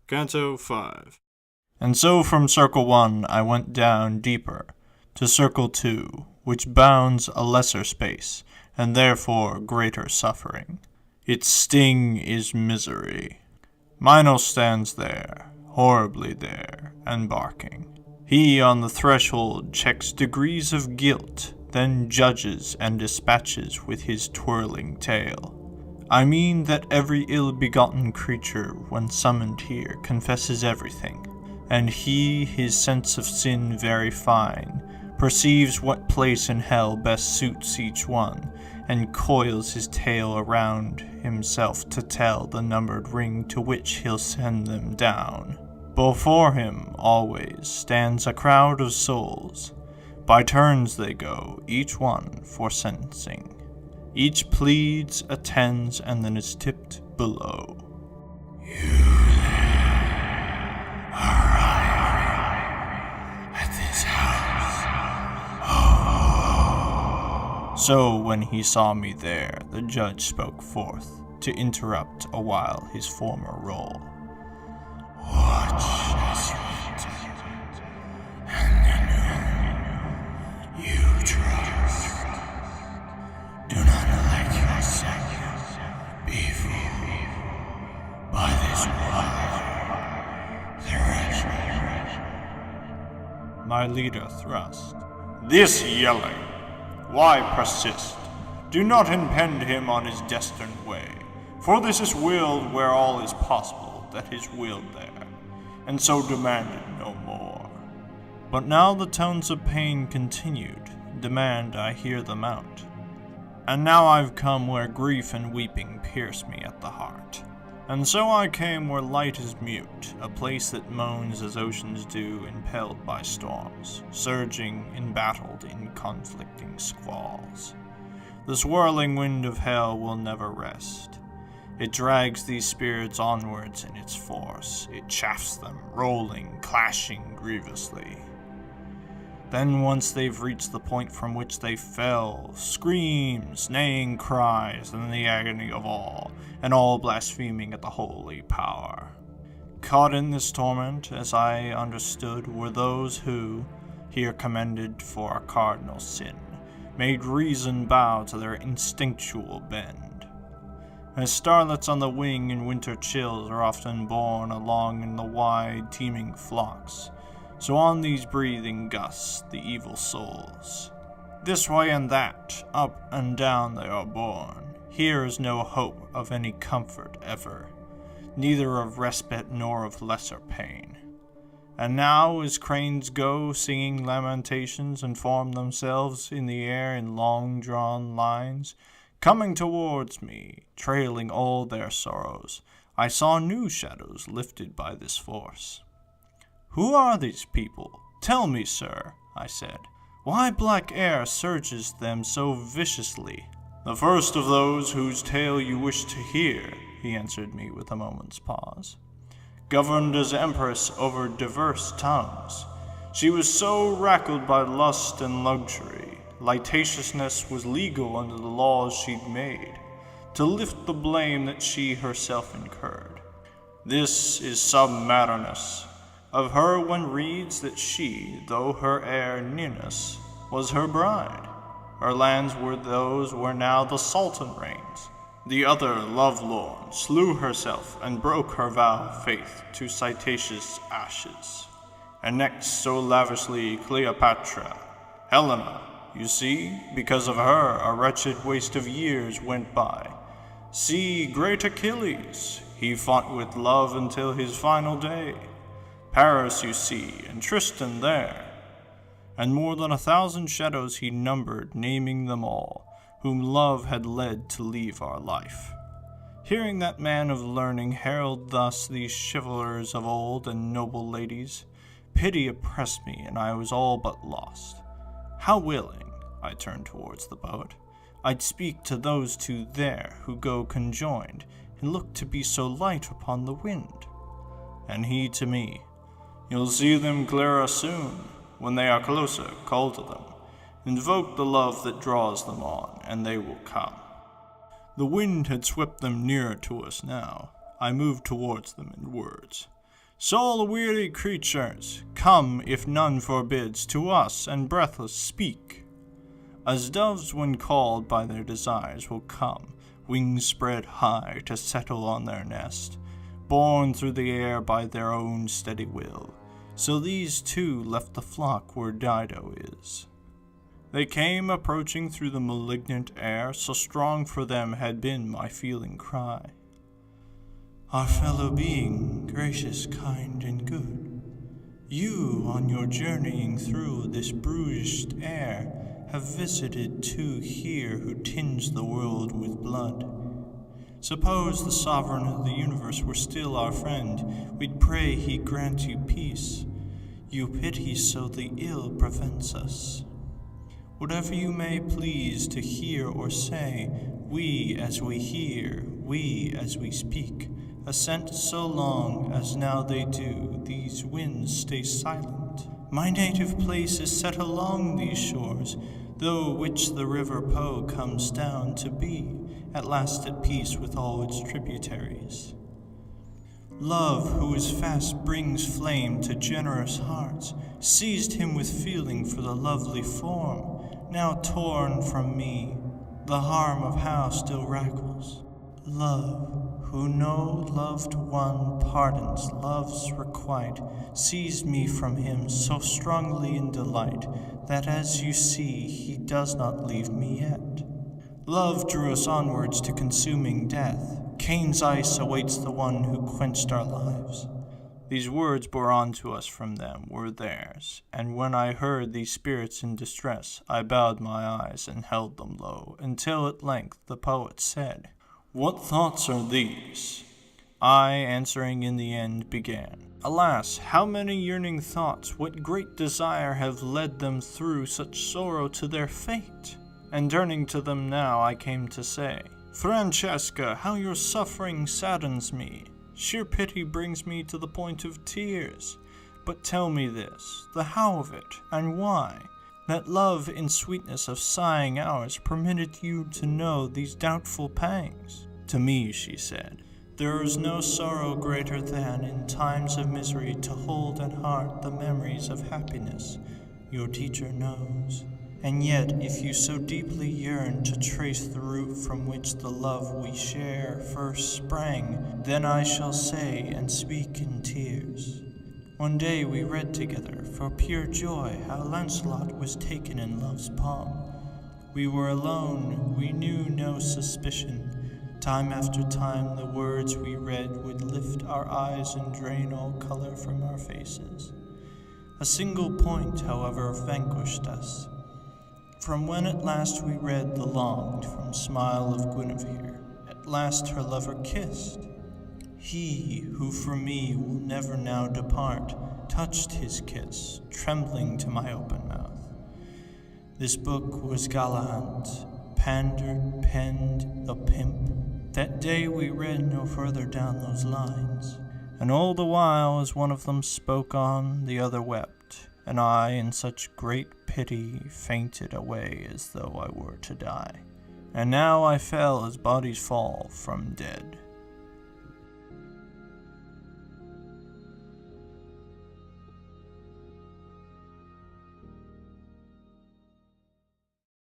Canto 5. And so from Circle 1 I went down deeper, to Circle 2, which bounds a lesser space, and therefore greater suffering. Its sting is misery. Minos stands there, horribly there, and barking. He on the threshold checks degrees of guilt, then judges and dispatches with his twirling tail. I mean that every ill-begotten creature, when summoned here, confesses everything, and he, his sense of sin very fine, perceives what place in hell best suits each one, and coils his tale around himself to tell the numbered ring to which he'll send them down. Before him, always, stands a crowd of souls. By turns they go, each one for sentencing. Each pleads, attends, and then is tipped below. You there, arriving at this house. Oh. So when he saw me there, the judge spoke forth, to interrupt a while his former role. Watch as you enter, and in whom you trust. Do not let yourself be fooled by this wild threat. My leader thrust. This yelling! Why persist? Do not impend him on his destined way, for this is willed where all is possible that is willed there, and so demanded no more. But now the tones of pain continued, demand I hear them out. And now I've come where grief and weeping pierce me at the heart. And so I came where light is mute, a place that moans as oceans do, impelled by storms, surging, embattled in conflicting squalls. The swirling wind of hell will never rest. It drags these spirits onwards in its force. It chafes them, rolling, clashing grievously. Then once they've reached the point from which they fell, screams, neighing cries, and the agony of all, and all blaspheming at the holy power. Caught in this torment, as I understood, were those who, here commended for a cardinal sin, made reason bow to their instinctual bend. As starlets on the wing in winter chills are often borne along in the wide, teeming flocks, so on these breathing gusts the evil souls. This way and that, up and down they are borne. Here is no hope of any comfort ever, neither of respite nor of lesser pain. And now as cranes go, singing lamentations, and form themselves in the air in long-drawn lines, coming towards me, trailing all their sorrows, I saw new shadows lifted by this force. "Who are these people? Tell me, sir," I said. "Why black air surges them so viciously?" "The first of those whose tale you wish to hear," he answered me with a moment's pause. "Governed as empress over diverse tongues, she was so rackled by lust and luxury, licentiousness was legal under the laws she'd made, to lift the blame that she herself incurred. This is submarinus. Of her one reads that she, though her heir Minos, was her bride. Her lands were those where now the Sultan reigns. The other, lovelorn, slew herself and broke her vow of faith to cetaceous ashes. And next so lavishly Cleopatra, Helena, you see, because of her a wretched waste of years went by. See, great Achilles, he fought with love until his final day. Paris you see, and Tristan there. And more than 1,000 shadows he numbered, naming them all, whom love had led to leave our life. Hearing that man of learning herald thus these chivalers of old and noble ladies, pity oppressed me, and I was all but lost. How willing, I turned towards the boat, I'd speak to those two there who go conjoined, and look to be so light upon the wind. And he to me, "You'll see them clearer soon. When they are closer, call to them. Invoke the love that draws them on, and they will come." The wind had swept them nearer to us now. I moved towards them in words. Soul-weary creatures, come, if none forbids, to us and breathless speak. As doves when called by their desires will come, wings spread high to settle on their nest, borne through the air by their own steady will. So these two left the flock where Dido is. They came approaching through the malignant air, so strong for them had been my feeling cry. Our fellow being, gracious, kind, and good, you, on your journeying through this bruised air, have visited two here who tinge the world with blood. Suppose the sovereign of the universe were still our friend, we'd pray he grant you peace. You pity so the ill prevents us. Whatever you may please to hear or say, we as we hear, we as we speak, assent so long as now they do, these winds stay silent. My native place is set along these shores, though which the river Po comes down to be, at last at peace with all its tributaries. Love, who is fast brings flame to generous hearts, seized him with feeling for the lovely form, now torn from me, the harm of how still rackles. Love, who no loved one pardons love's requite, seized me from him so strongly in delight, that as you see he does not leave me yet. Love drew us onwards to consuming death. Cain's ice awaits the one who quenched our lives. These words bore on to us from them were theirs, and when I heard these spirits in distress, I bowed my eyes and held them low, until at length the poet said, What thoughts are these? I, answering in the end, began. Alas, how many yearning thoughts, what great desire have led them through such sorrow to their fate? And turning to them now, I came to say, Francesca, how your suffering saddens me. Sheer pity brings me to the point of tears. But tell me this, the how of it, and why, that love in sweetness of sighing hours permitted you to know these doubtful pangs. To me, she said, there is no sorrow greater than, in times of misery, to hold at heart the memories of happiness. Your teacher knows. And yet, if you so deeply yearn to trace the root from which the love we share first sprang, then I shall say and speak in tears. One day we read together, for pure joy, how Lancelot was taken in love's palm. We were alone, we knew no suspicion. Time after time the words we read would lift our eyes and drain all color from our faces. A single point, however, vanquished us. From when at last we read the longed-for smile of Guinevere, at last her lover kissed. He, who from me will never now depart, touched his kiss, trembling to my open mouth. This book was Galahad's, pandered, penned, a pimp. That day we read no further down those lines, and all the while as one of them spoke on, the other wept. And I, in such great pity, fainted away as though I were to die. And now I fell as bodies fall from dead.